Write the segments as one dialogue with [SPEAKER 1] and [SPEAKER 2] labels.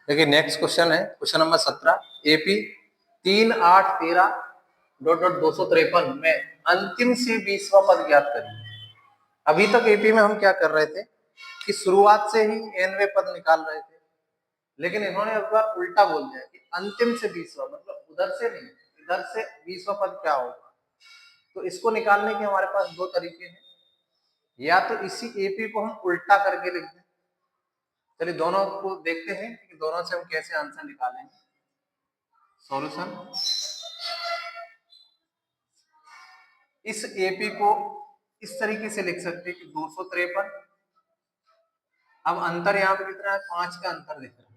[SPEAKER 1] देखिए next question है question number 17। AP 3, 8, 13 ... 253 में अंतिम से 20वां पद ज्ञात करिए। अभी तक एपी में हम क्या कर रहे थे कि शुरुआत से ही nवे पद निकाल रहे थे, लेकिन इन्होंने एक बार उल्टा बोल दिया कि अंतिम से 20वां, मतलब उधर से नहीं, इधर से 20वां पद क्या होगा। तो इसको निकालने के हमारे पास दो तरीके हैं, या तो इसी एपी को हम उल्टा करके लिख दें। चलिए दोनों को देखते हैं कि दोनों से हम कैसे आंसर निकालेंगे। सॉल्यूशन, इस एपी को इस तरीके से लिख सकते हैं कि 253, अब अंतर यहाँ पे कितना है, 5 का अंतर दिख रहा है,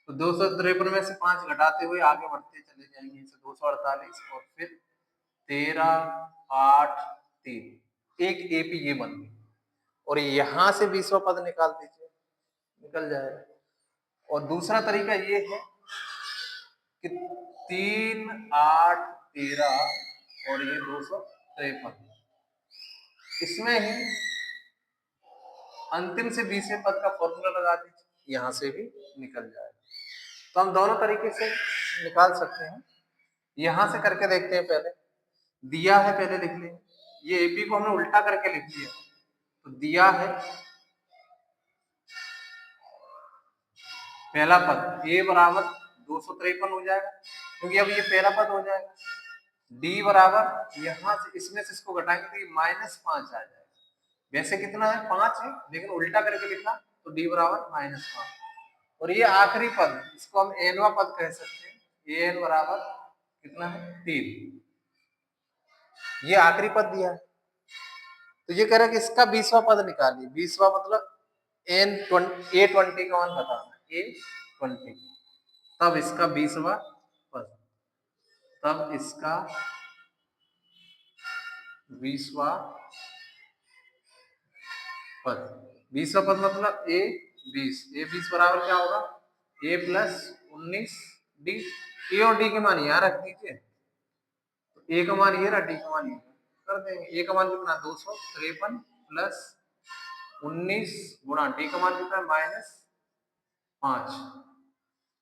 [SPEAKER 1] तो 253 में से 5 घटाते हुए आगे बढ़ते चले जाएंगे, इसे 248 और फिर 13, 8, 3, एक एपी ये बन गई। और यहां से 20वां पद निकाल दीजिए, निकल जाएगा। और दूसरा तरीका ये है कि 3, 8, 13 और ये 253, इसमें ही अंतिम से 20वें पद का फॉर्मूला लगा दीजिए, यहां से भी निकल जाएगा। तो हम दोनों तरीके से निकाल सकते हैं। यहां से करके देखते हैं, पहले दिया है, पहले लिख लें। ये एपी को हमने उल्टा करके लिख दिया, तो दिया है पहला पद ए बराबर 253 हो जाएगा, क्योंकि अब ये पहला पद हो जाएगा। डी बराबर यहां से इसमें से इसको घटाएंगे तो ये -5 आ जाएगा। वैसे कितना है, 5 है, लेकिन उल्टा करके लिखा तो डी बराबर -5। और ये आखिरी पद, इसको हम एनवा पद कह सकते हैं। एन बराबर कितना है, 3। ये आखिरी पद दिया है, तो ये कह रहा है कि इसका 20वां पद निकालिए। 20वां मतलब A20 का मान बताना, A20, तब इसका 20वां पद, तब इसका 20वां पद। 20वां पद मतलब A20 बराबर क्या होगा, A + 19 डी। ए और डी के मान यहाँ रख दीजिए, तो ए का मान ये रहा, डी का मान ये कर देंगे। ए का मान कितना, 253 + 19 गुणा डी का मान कितना है, -5।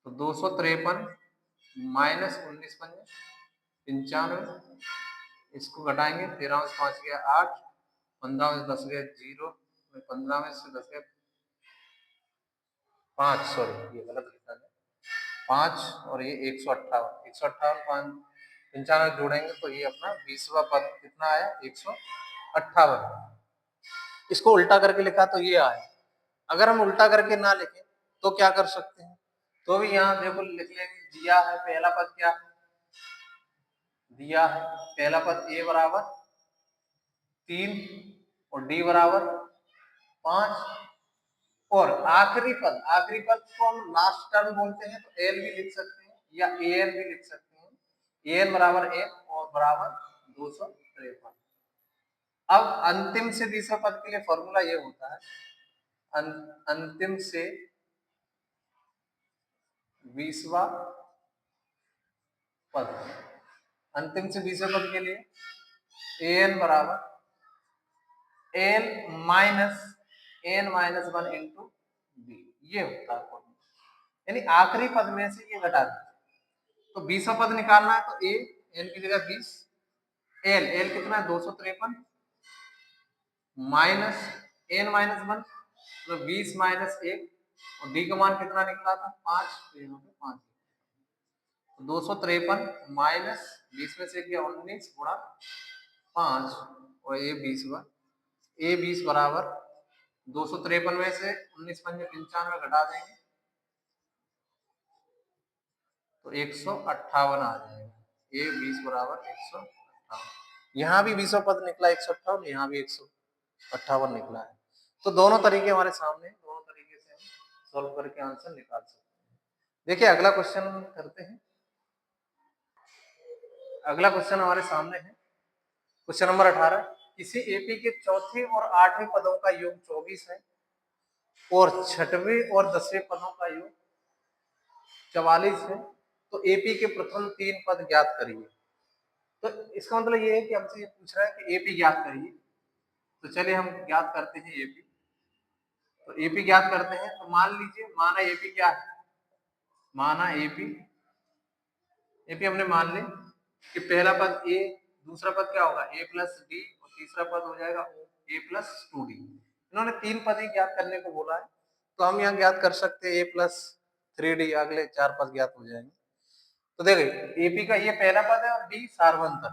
[SPEAKER 1] तो 253 -19 95, इसको घटाएंगे, 13 में से 5 गया 8, 15 में से 10 गया 0, 15 में से 10 गया 5, सॉरी ये गलत लिखा है, 5 और ये 158, 158 95 जोड़ेंगे तो ये अपना 20वां पद कितना आया, 158। इसको उल्टा करके लिखा तो ये आया। अगर हम उल्टा करके ना लिखें तो क्या कर सकते हैं, तो भी यहाँ देखो लिख लेंगे। दिया है पहला पद क्या है, दिया है पहला पद ए बराबर 3 और डी बराबर 5, और आखिरी पद को हम लास्ट टर्म बोलते हैं, तो एल भी लिख सकते हैं या ए एन भी लिख सकते हैं। ए एन बराबर एन और बराबर 253। अब अंतिम से 20वें पद के लिए फॉर्मूला ये होता है, अंतिम से 20वां पद, अंतिम से 20वें पद के लिए ए एन बराबर एन -1 इंटू बी, ये होता है फॉर्मूला। यानी आखिरी पद में से ये घटा दीजिए। तो 20वां पद निकालना है, तो ए एन की जगह 20, एल एल कितना है, 253 माइनस एन -1 मतलब 20 - 1, और डी का मान कितना निकला था, 5, तो यहाँ पे 5, 253 माइनस 20 में से किया 19 गुणा 5, और ये 20वां, ए 20 बराबर 253 में से 19 पंजे 95 घटा देंगे तो 158 आ जाएगा। ए 20 बराबर 158। यहाँ भी 20वां पद निकला 158, यहाँ भी 158 निकला है। तो दोनों तरीके हमारे सामने, दोनों तरीके से हम सॉल्व करके आंसर निकाल सकते हैं। देखिए अगला क्वेश्चन करते हैं। अगला क्वेश्चन हमारे सामने है क्वेश्चन नंबर 18। किसी एपी के चौथे और 8वें पदों का योग 24 है और 6वें और 10वें पदों का योग 44 है, तो एपी के प्रथम 3 पद ज्ञात करिए। तो इसका मतलब ये है कि हमसे ये पूछ रहा है कि एपी ज्ञात करिए। तो चलिए हम ज्ञात करते हैं एपी। तो एपी ज्ञात करते हैं, तो मान लीजिए, माना एपी क्या है, माना एपी, एपी हमने मान ली कि पहला पद ए, दूसरा पद क्या होगा ए प्लस डी, और तीसरा पद हो जाएगा ए प्लस 2डी। इन्होंने 3 पद ही ज्ञात करने को बोला है, तो हम यहाँ ज्ञात कर सकते हैं ए प्लस 3डी, अगले 4 पद ज्ञात हो जाएंगे। तो देखिए एपी का ये पहला पद है और डी सारवंत है।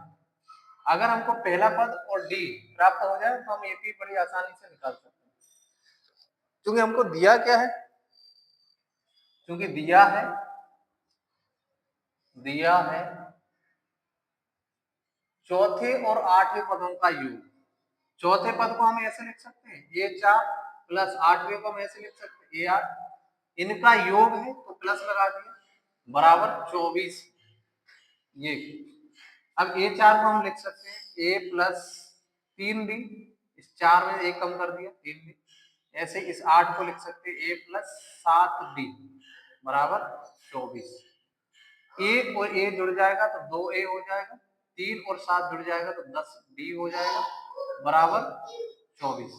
[SPEAKER 1] अगर हमको पहला पद और डी प्राप्त हो जाए तो हम एपी बड़ी आसानी से निकाल सकते हैं। क्योंकि हमको दिया क्या है, क्योंकि दिया है चौथे और आठवें पदों का योग। चौथे पद को हम ऐसे लिख सकते हैं ए 4 प्लस आठवें को हम ऐसे लिख सकते हैं ए 8, इनका योग है तो प्लस लगा दिया बराबर 24। ये अब ए 4 को हम लिख सकते हैं ए प्लस 3डी, इस 4 में एक कम कर दिया 3डी। ऐसे इस 8 को लिख सकते हैं ए प्लस 7डी बराबर 24। ए और ए जुड़ जाएगा तो 2a हो जाएगा, 3 और 7 जुड़ जाएगा तो 10d हो जाएगा बराबर 24।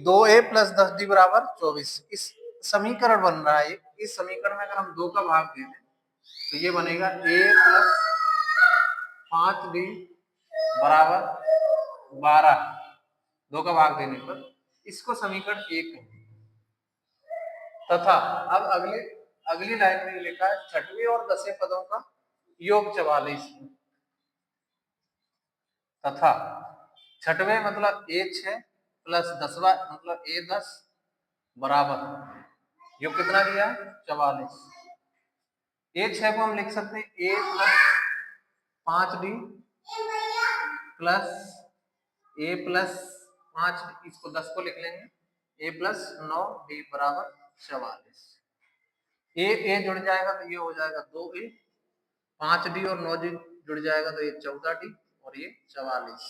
[SPEAKER 1] 2a प्लस 10d बराबर 24। इस समीकरण बन रहा है, इस समीकरण में अगर हम 2 का भाग दे दें तो ये बनेगा a प्लस 5d बराबर 12, 2 का भाग देने पर इसको समीकरण 1 है। तथा अब अगली लाइन में लिखा है छठवें और 10वें पदों का योग 44, तथा छठवें मतलब a6 प्लस 10वां मतलब a10 बराबर योग कितना दिया है 44। a6 को हम लिख सकते हैं a plus 5d plus a plus 5, इसको 10 को लिख लेंगे a प्लस 9d बराबर 44। ए जुड़ जाएगा तो ये हो जाएगा 2a, 5d और 9d जुड़ जाएगा तो ये 14d और ये 44।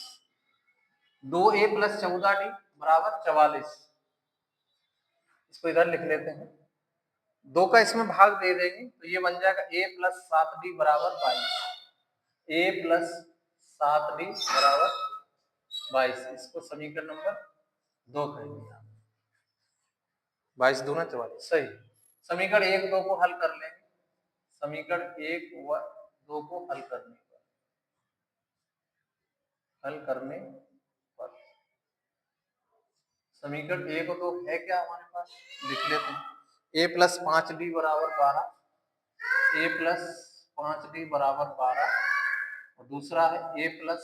[SPEAKER 1] 2a प्लस 14d बराबर 44। इसको इधर लिख लेते हैं, 2 का इसमें भाग दे देंगे तो ये बन जाएगा a प्लस 7d बराबर 22, a प्लस 7d बराबर 22। इसको समीकरण नंबर 2 कहेंगे। 22 दूना 44 सही। समीकरण 1 2 को हल कर लेंगे, समीकरण 1 व 2 को हल करने पर समीकरण 1 और 2 है क्या हमारे पास, लिख लेते हैं। a प्लस 5d बराबर 12, a प्लस 5d बराबर 12, और दूसरा है a प्लस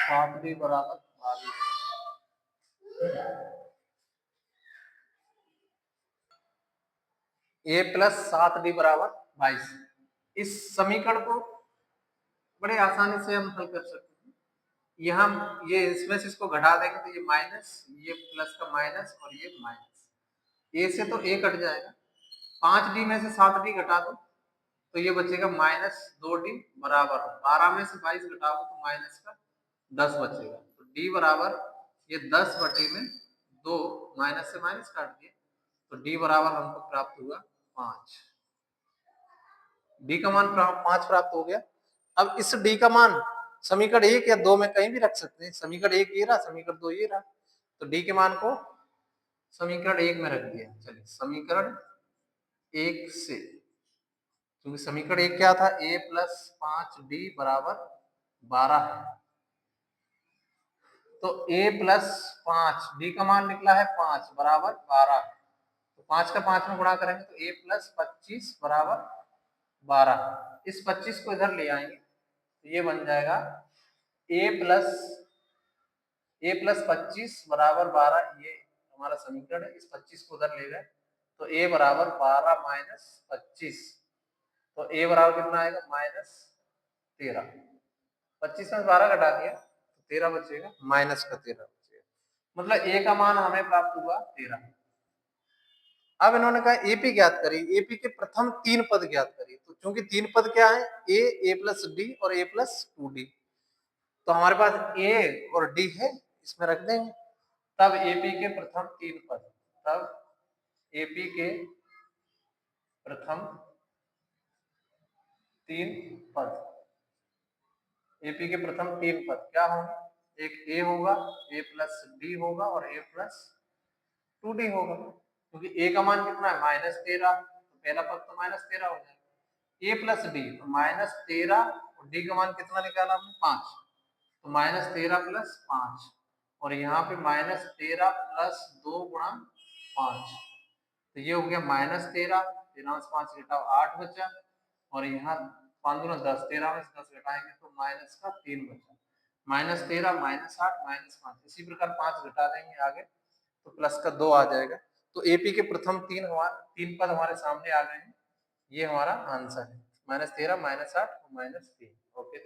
[SPEAKER 1] 7d बराबर 22। a प्लस 7d बराबर 22। इस समीकरण को बड़े आसानी से हम हल कर सकते हैं। यहाँ ये इसमें से इसको घटा देंगे तो ये माइनस, ये प्लस का माइनस और ये माइनस, ए से तो ए कट जाएगा, 5d में से 7d घटा दो तो ये बचेगा माइनस 2d बराबर 12 में से 22 घटाओ तो माइनस का 10 बचेगा, तो d बराबर ये 10 बटे में 2, माइनस से माइनस काट दिए तो d बराबर हमको प्राप्त हुआ 5। d का मान 5 प्राप्त हो गया। अब इस d का मान समीकरण 1 या 2 में कहीं भी रख सकते हैं। समीकरण 1 ये रहा, समीकरण 2 ये रहा, तो d के मान को समीकरण 1 में रख दिया। चलिए समीकरण 1 से, क्योंकि समीकरण 1 क्या था, a प्लस 5d बराबर 12 है, तो a प्लस 5, d का मान निकला है 5 बराबर 12, तो 5 का 5 में गुणा करेंगे तो a प्लस 25 बराबर 12। इस 25 को इधर ले आएंगे तो ये बन जाएगा a प्लस 25 बराबर 12, ये हमारा समीकरण है। इस 25 को उधर ले गए तो a बराबर 12 माइनस 25, तो a बराबर कितना आएगा माइनस 13। 25 में 12 घटा दिया तो 13 बचेगा, माइनस का 13 बचेगा, मतलब a का मान हमें प्राप्त हुआ 13। अब इन्होंने कहा एपी ज्ञात करी, एपी के प्रथम 3 पद ज्ञात करी, तो चूंकि 3 पद क्या है ए प्लस डी और a प्लस 2d, तो हमारे पास a और d है, इसमें रख देंगे। तब एपी के प्रथम 3 पद, तब एपी के प्रथम 3 पद, एपी के प्रथम 3 पद क्या होंगे, एक a होगा, a प्लस डी होगा और a प्लस 2d होगा। क्योंकि ए का मान कितना है -13, तो पहला पद तो -13 हो जाएगा। ए प्लस डी तो -13 और डी का मान कितना निकाला हमने 5, तो -13 प्लस 5 और यहाँ पे -13 प्लस 2 गुणा 5, तो ये हो गया -13, 13 से 5 घटाओ 8 बचा और यहाँ 5 गुना 10, 13 में से 10 घटाएंगे तो माइनस का 3 बचा, -13 -8 -5, इसी प्रकार 5 घटा देंगे आगे तो प्लस का 2 आ जाएगा। तो एपी के प्रथम तीन पद हमारे सामने आ गए हैं, ये हमारा आंसर है -13 -8 और -3। ओके।